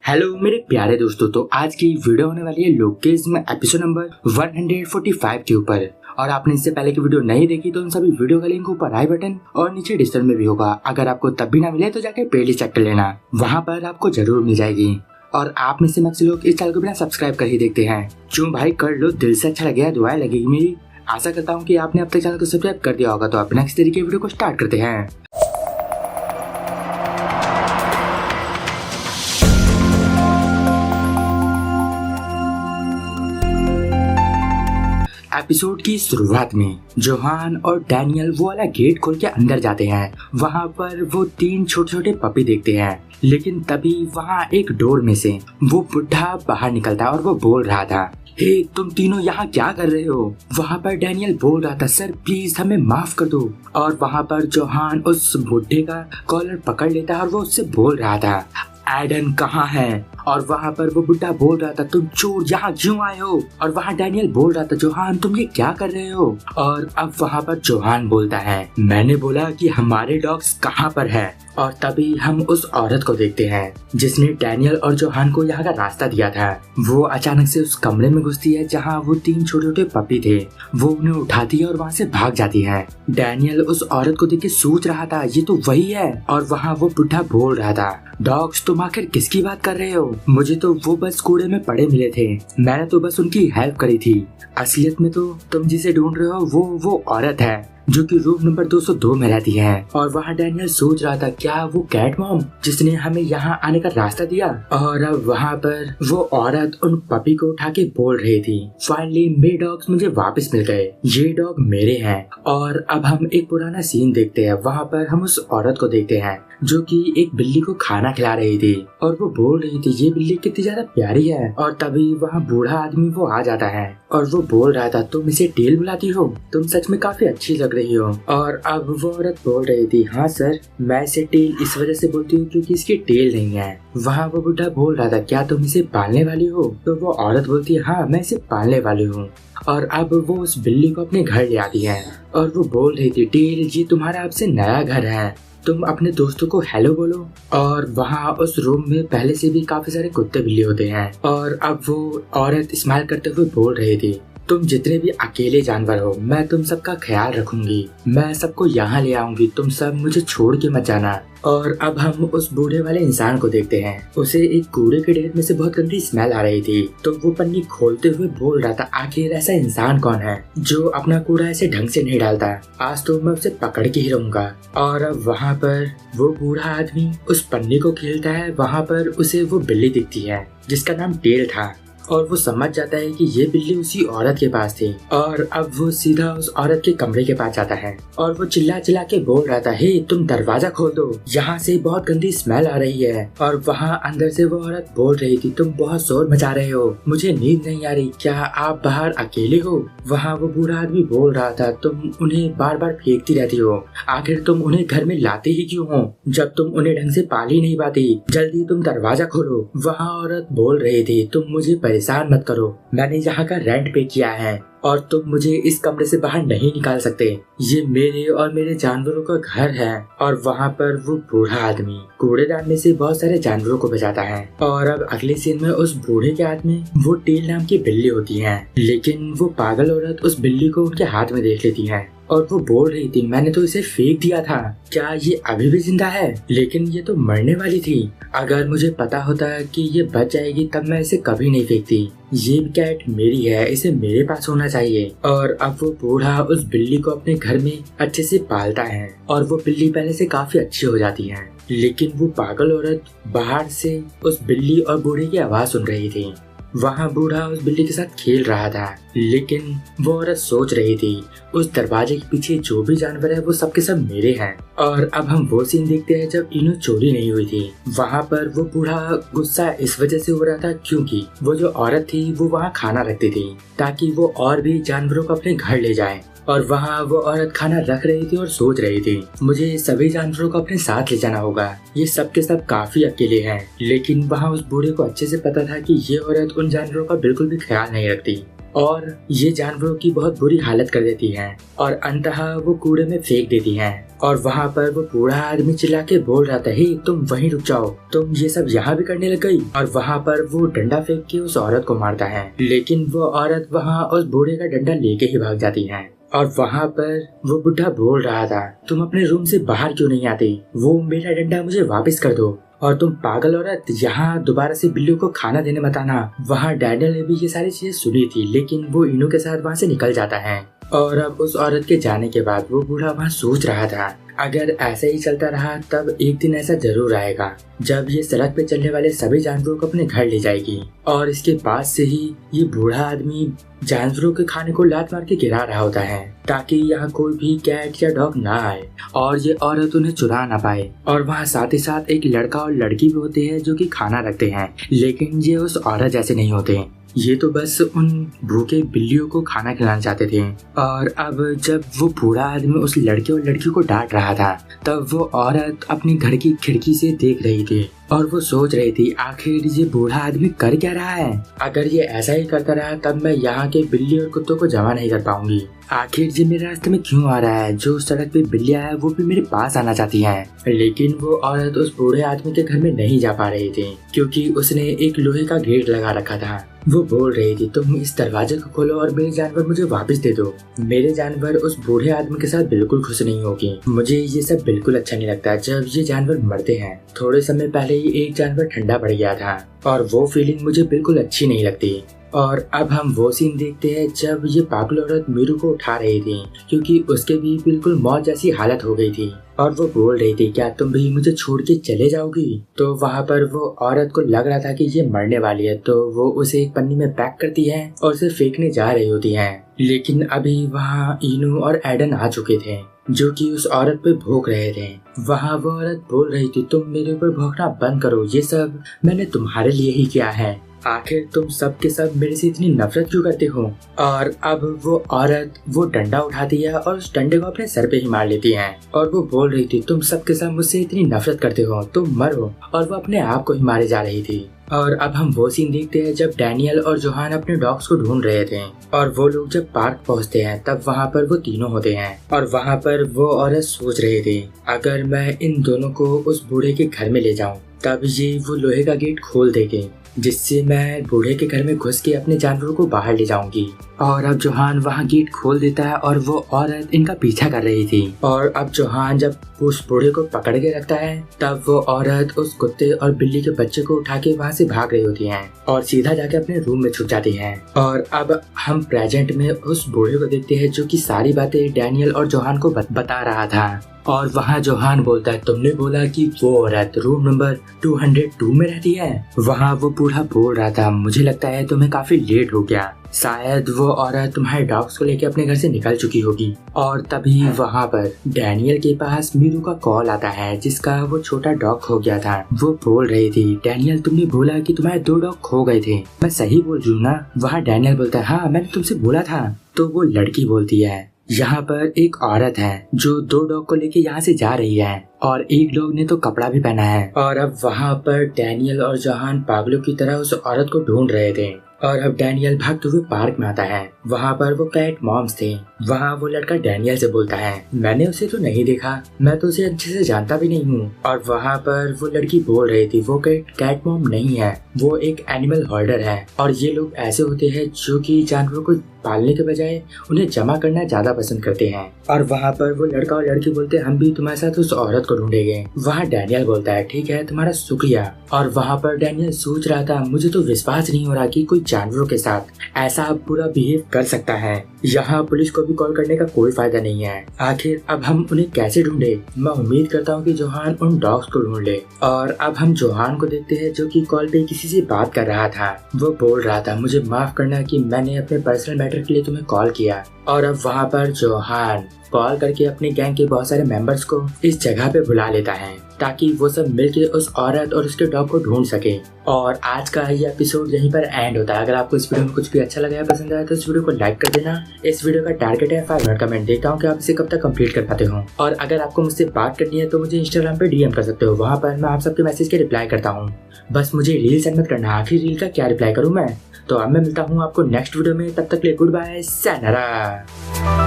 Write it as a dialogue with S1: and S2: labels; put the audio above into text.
S1: Hello मेरे प्यारे दोस्तों, तो आज की वीडियो होने वाली है लोकेज्म एपिसोड नंबर 145 के ऊपर। और आपने इससे पहले की वीडियो नहीं देखी तो उन सभी वीडियो का लिंक ऊपर आई बटन और नीचे डिस्क्रिप्शन में भी होगा। अगर आपको तब भी ना मिले तो जाके प्लेलिस्ट चेक कर लेना, वहाँ पर आपको जरूर मिल जाएगी। और आप में से मैक्स लोग इस चैनल को बिना सब्सक्राइब कर ही देखते हैं। क्यों भाई, कर लो, दिल से अच्छा लगे, दुआएं लगेगी मेरी। आशा करता हूँ कि आपने अब तक चैनल को सब्सक्राइब कर दिया होगा। तो आप नेक्स्ट तरीके वीडियो को स्टार्ट करते हैं। एपिसोड की शुरुआत में जोहान और डैनियल वो वाला गेट खोल के अंदर जाते हैं। वहाँ पर वो 3 छोटे छोटे पपी देखते हैं, लेकिन तभी वहाँ एक डोर में से वो बुढ़ा बाहर निकलता है और वो बोल रहा था, हे तुम तीनों यहाँ क्या कर रहे हो। वहाँ पर डैनियल बोल रहा था, सर प्लीज हमें माफ कर दो। और वहाँ पर जोहान उस बुढ़े का कॉलर पकड़ लेता है और वो उससे बोल रहा था, एडन कहाँ है। और वहाँ पर वो बुढ़ा बोल रहा था, तुम चोर यहाँ क्यों आए हो। और वहाँ डैनियल बोल रहा था, जोहान तुम ये क्या कर रहे हो। और अब वहाँ पर जोहान बोलता है, मैंने बोला कि हमारे डॉग्स कहाँ पर है। और तभी हम उस औरत को देखते हैं जिसने डैनियल और जोहान को यहाँ का रास्ता दिया था। वो अचानक से उस कमरे में घुसती है जहाँ वो 3 छोटे छोटे पपी थे। वो उन्हें उठाती है और वहाँ से भाग जाती है। डैनियल उस औरत को देख के सोच रहा था, ये तो वही है। और वहाँ वो बुढ़ा बोल रहा था, डॉग्स तुम आखिर किसकी बात कर रहे हो। मुझे तो वो बस कूड़े में पड़े मिले थे, मैंने तो बस उनकी हेल्प करी थी। असलियत में तो तुम जिसे ढूंढ रहे हो वो औरत है जो कि रूम नंबर 202 में रहती है। और वहाँ डैनियल सोच रहा था, क्या वो कैट मॉम जिसने हमें यहाँ आने का रास्ता दिया। और अब वहाँ पर वो औरत उन पपी को उठा के बोल रही थी, फाइनली मेरे डॉग्स मुझे वापस मिल गए, ये डॉग मेरे हैं। और अब हम एक पुराना सीन देखते हैं। वहाँ पर हम उस औरत को देखते हैं जो कि एक बिल्ली को खाना खिला रही थी और वो बोल रही थी, ये बिल्ली कितनी ज्यादा प्यारी है। और तभी वहाँ बूढ़ा आदमी वो आ जाता है और वो बोल रहा था, तुम इसे टेल बुलाती हो, तुम सच में काफी अच्छी लग रही हो। और अब वो औरत बोल रही थी, हाँ सर, मैं इसे टेल इस वजह से बोलती हूँ क्योंकि इसकी टेल नहीं है। वहाँ वो बुढ़ा बोल रहा था, क्या तुम इसे पालने वाली हो। तो वो औरत बोलती है, हाँ मैं इसे पालने वाली हूँ। और अब वो उस बिल्ली को अपने घर ले आती है और वो बोल रही थी, टेल ये तुम्हारा अब से नया घर है, तुम अपने दोस्तों को हेलो बोलो। और वहाँ उस रूम में पहले से भी काफी सारे कुत्ते बिल्ली होते हैं। और अब वो औरत स्माइल करते हुए बोल रही थी, तुम जितने भी अकेले जानवर हो मैं तुम सबका ख्याल रखूंगी, मैं सबको यहाँ ले आऊंगी, तुम सब मुझे छोड़ के मत जाना। और अब हम उस बूढ़े वाले इंसान को देखते हैं। उसे एक कूड़े के ढेर में से बहुत गंदी स्मेल आ रही थी। तो वो पन्नी खोलते हुए बोल रहा था, आखिर ऐसा इंसान कौन है जो अपना कूड़ा ऐसे ढंग से नहीं डालता, आज तो मैं उसे पकड़ के ही रहूंगा। और अब वहाँ पर वो बूढ़ा आदमी उस पन्नी को खेलता है। वहाँ पर उसे वो बिल्ली दिखती है जिसका नाम टेल था। और वो समझ जाता है कि ये बिल्ली उसी औरत के पास थी। और अब वो सीधा उस औरत के कमरे के पास जाता है और वो चिल्ला चिल्ला के बोल रहा था, हे तुम दरवाजा खोल दो, यहाँ से बहुत गंदी स्मेल आ रही है। और वहाँ अंदर से वो औरत बोल रही थी, तुम बहुत शोर मचा रहे हो, मुझे नींद नहीं आ रही, क्या आप बाहर अकेले हो। वहाँ वो बूढ़ा आदमी बोल रहा था, तुम उन्हें बार बार फेंकती रहती हो, आखिर तुम उन्हें घर में लाते ही क्यों हो जब तुम उन्हें ढंग से पाल ही नहीं पाती, जल्दी तुम दरवाजा खोलो। वहाँ औरत बोल रही थी, तुम मुझे परेशान मत करो, मैंने यहाँ का रेंट पे किया है और तुम मुझे इस कमरे से बाहर नहीं निकाल सकते, ये मेरे और मेरे जानवरों का घर है। और वहाँ पर वो बूढ़ा आदमी कूड़ेदान में से बहुत सारे जानवरों को बचाता है। और अब अगले सीन में उस बूढ़े के हाथ में वो टेल नाम की बिल्ली होती है, लेकिन वो पागल औरत उस बिल्ली को उनके हाथ में देख लेती है और वो बोल रही थी, मैंने तो इसे फेंक दिया था, क्या ये अभी भी जिंदा है, लेकिन ये तो मरने वाली थी, अगर मुझे पता होता कि ये बच जाएगी तब मैं इसे कभी नहीं फेंकती, ये कैट मेरी है, इसे मेरे पास होना चाहिए। और अब वो बूढ़ा उस बिल्ली को अपने घर में अच्छे से पालता है और वो बिल्ली पहले से काफी अच्छी हो जाती है। लेकिन वो पागल औरत बाहर से उस बिल्ली और बूढ़े की आवाज सुन रही थी। वहाँ बूढ़ा उस बिल्ली के साथ खेल रहा था, लेकिन वो औरत सोच रही थी, उस दरवाजे के पीछे जो भी जानवर है वो सब के सब मेरे हैं। और अब हम वो सीन देखते हैं जब इन्हों चोरी नहीं हुई थी। वहाँ पर वो बूढ़ा गुस्सा इस वजह से हो रहा था क्योंकि वो जो औरत थी वो वहाँ खाना रखती थी ताकि वो और भी जानवरों को अपने घर ले जाए। और वहाँ वो औरत खाना रख रही थी और सोच रही थी, मुझे सभी जानवरों को अपने साथ ले जाना होगा, ये सब के सब काफी अकेले हैं। लेकिन वहाँ उस बूढ़े को अच्छे से पता था कि ये औरत उन जानवरों का बिल्कुल भी ख्याल नहीं रखती और ये जानवरों की बहुत बुरी हालत कर देती है और अंततः वो कूड़े में फेंक देती है। और वहाँ पर वो बूढ़ा आदमी चिल्ला के बोल रहा था, हे तुम वहीं रुक जाओ, तुम ये सब यहाँ भी करने लग गई। और वहाँ पर वो डंडा फेंक के उस औरत को मारता है, लेकिन वो औरत वहाँ उस बूढ़े का डंडा लेके ही भाग जाती है। और वहाँ पर वो बुढ़ा बोल रहा था, तुम अपने रूम से बाहर क्यों नहीं आती, वो मेरा डंडा मुझे वापस कर दो, और तुम पागल औरत यहाँ दोबारा से बिल्लियों को खाना देने मत आना। वहाँ डैनियल ने भी ये सारी चीजें सुनी थी, लेकिन वो इनू के साथ वहाँ से निकल जाता है। और अब उस औरत के जाने के बाद वो बूढ़ा वहाँ सोच रहा था, अगर ऐसा ही चलता रहा तब एक दिन ऐसा जरूर आएगा जब ये सड़क पे चलने वाले सभी जानवरों को अपने घर ले जाएगी। और इसके बाद से ही ये बूढ़ा आदमी जानवरों के खाने को लात मार के गिरा रहा होता है ताकि यहाँ कोई भी कैट या डॉग ना आए और ये औरत उन्हें चुरा ना पाए। और वहाँ साथ ही साथ एक लड़का और लड़की भी होते हैं जो कि खाना रखते हैं, लेकिन ये उस औरत जैसे नहीं होते, ये तो बस उन भूखे बिल्लियों को खाना खिलाना चाहते थे। और अब जब वो बूढ़ा आदमी उस लड़के और लड़की को डांट रहा था तब वो औरत अपने घर की खिड़की से देख रही थी और वो सोच रही थी, आखिर ये बूढ़ा आदमी कर क्या रहा है, अगर ये ऐसा ही करता रहा तब मैं यहाँ के बिल्ली और कुत्तों को जमा नहीं कर पाऊंगी। आखिर ये मेरे रास्ते में क्यों आ रहा है, जो सड़क पे बिल्लियाँ है वो भी मेरे पास आना चाहती हैं। लेकिन वो औरत उस बूढ़े आदमी के घर में नहीं जा पा रही थी क्योंकि उसने एक लोहे का गेट लगा रखा था। वो बोल रही थी, तुम इस दरवाजे को खोलो और मेरे जानवर मुझे वापस दे दो। मेरे जानवर उस बूढ़े आदमी के साथ बिल्कुल खुश नहीं होगी, मुझे ये सब बिल्कुल अच्छा नहीं लगता जब ये जानवर मरते हैं। थोड़े समय पहले ही एक जानवर ठंडा पड़ गया था और वो फीलिंग मुझे बिल्कुल अच्छी नहीं लगती। और अब हम वो सीन देखते हैं जब ये पागल औरत मीरू को उठा रही थी क्योंकि उसके भी बिल्कुल मौत जैसी हालत हो गई थी और वो बोल रही थी, क्या तुम भी मुझे छोड़ के चले जाओगी। तो वहाँ पर वो औरत को लग रहा था कि ये मरने वाली है, तो वो उसे एक पन्नी में पैक करती है और उसे फेंकने जा रही होती है। लेकिन अभी वहाँ इनू और एडन आ चुके थे जो कि उस औरत पे भौंक रहे थे। वहाँ वो औरत बोल रही थी, तुम मेरे ऊपर भौंकना बंद करो, ये सब मैंने तुम्हारे लिए ही किया है, आखिर तुम सब के सब मेरे से इतनी नफरत क्यों करते हो। और अब वो औरत वो डंडा उठाती है और उस डंडे को अपने सर पे ही मार लेती है और वो बोल रही थी, तुम सब के सब मुझसे इतनी नफरत करते हो, तुम मरो। और वो अपने आप को ही मारे जा रही थी। और अब हम वो सीन देखते हैं जब डैनियल और जोहान अपने डॉग्स को ढूंढ रहे थे और वो लोग जब पार्क पहुंचते हैं तब वहाँ पर वो तीनों होते हैं और वहाँ पर वो औरत सोच रही थी, अगर मैं इन दोनों को उस बूढ़े के घर में ले जाऊं तब ये वो लोहे का गेट खोल देंगे जिससे मैं बूढ़े के घर में घुस के अपने जानवरों को बाहर ले जाऊंगी। और अब जोहान वहाँ गेट खोल देता है और वो औरत इनका पीछा कर रही थी। और अब जोहान जब उस बूढ़े को पकड़ के रखता है तब वो औरत उस कुत्ते और बिल्ली के बच्चे को उठा के वहाँ से भाग रही होती है और सीधा जाके अपने रूम में छुप जाती है। और अब हम प्रेजेंट में उस बूढ़े को देखते हैं जो कि सारी बातें डैनियल और जोहान को बता रहा था। और वहाँ जोहान बोलता है, तुमने बोला कि वो औरत रूम नंबर 202 में रहती है। वहाँ वो बूढ़ा बोल रहा था, मुझे लगता है तुम्हें काफी लेट हो गया, शायद वो औरत तुम्हारे डॉग्स को लेके अपने घर से निकल चुकी होगी। और तभी वहाँ पर डैनियल के पास मीरू का कॉल आता है जिसका वो छोटा डॉग खो गया था। वो बोल रही थी, डैनियल तुमने बोला कि तुम्हारे 2 डॉग खो गए थे, मैं सही बोल रही हूँ ना। वहाँ डैनियल बोलता है, हाँ मैंने तुमसे बोला था। तो वो लड़की बोलती है, यहाँ पर एक औरत है जो 2 डॉग को लेके यहाँ से जा रही है और एक डॉग ने तो कपड़ा भी पहना है। और अब वहाँ पर डैनियल और जोहान पागलों की तरह उस औरत को ढूंढ रहे थे। और अब डैनियल भागते हुए पार्क में आता है। वहाँ पर वो कैट मॉम्स थे। वहाँ वो लड़का डैनियल से बोलता है, मैंने उसे तो नहीं देखा, मैं तो उसे अच्छे से जानता भी नहीं हूँ। और वहाँ पर वो लड़की बोल रही थी, वो कैट मॉम नहीं है, वो एक एनिमल होल्डर है। और ये लोग ऐसे होते हैं जो कि जानवरों को पालने के बजाय उन्हें जमा करना ज्यादा पसंद करते हैं। और वहाँ पर वो लड़का और लड़की बोलते हैं, हम भी तुम्हारे साथ उस औरत को ढूंढेंगे। वहाँ डैनियल बोलता है, ठीक है तुम्हारा शुक्रिया। और वहाँ पर डैनियल सोच रहा था, मुझे तो विश्वास नहीं हो रहा कि कोई जानवरों के साथ ऐसा बुरा बिहेव कर सकता है। यहाँ पुलिस को भी कॉल करने का कोई फायदा नहीं है। आखिर अब हम उन्हें कैसे ढूंढे। मैं उम्मीद करता हूँ कि जोहान उन डॉग्स को ढूंढ ले। और अब हम जोहान को देखते हैं जो कि कॉल पे किसी से बात कर रहा था। वो बोल रहा था, मुझे माफ करना कि मैंने अपने पर्सनल मैटर के लिए तुम्हें कॉल किया। और अब वहाँ पर जोहान कॉल करके अपने गैंग के बहुत सारे मेंबर्स को इस जगह पे बुला लेता है ताकि वो सब मिलके उस औरत और उसके डॉग को ढूंढ सके। और आज का ये एपिसोड यहीं पर एंड होता है। अगर आपको इस वीडियो में कुछ भी अच्छा लगा या पसंद आया तो इस वीडियो को लाइक कर देना। इस वीडियो का टारगेट है 500 कमेंट। देखता हूँ कि आप इसे कब तक कंप्लीट कर पाते हो। और अगर आपको मुझसे बात करनी है तो मुझे इंस्टाग्राम पे डीएम कर सकते हो, वहाँ पर मैं आप सबके मैसेज के रिप्लाई करता हूँ। बस मुझे रील सेंड मत करना, आखिर रील का क्या रिप्लाई करूँ मैं। तो अब मैं मिलता हूँ आपको नेक्स्ट वीडियो में, तब तक के लिए गुड बाय, sayonara।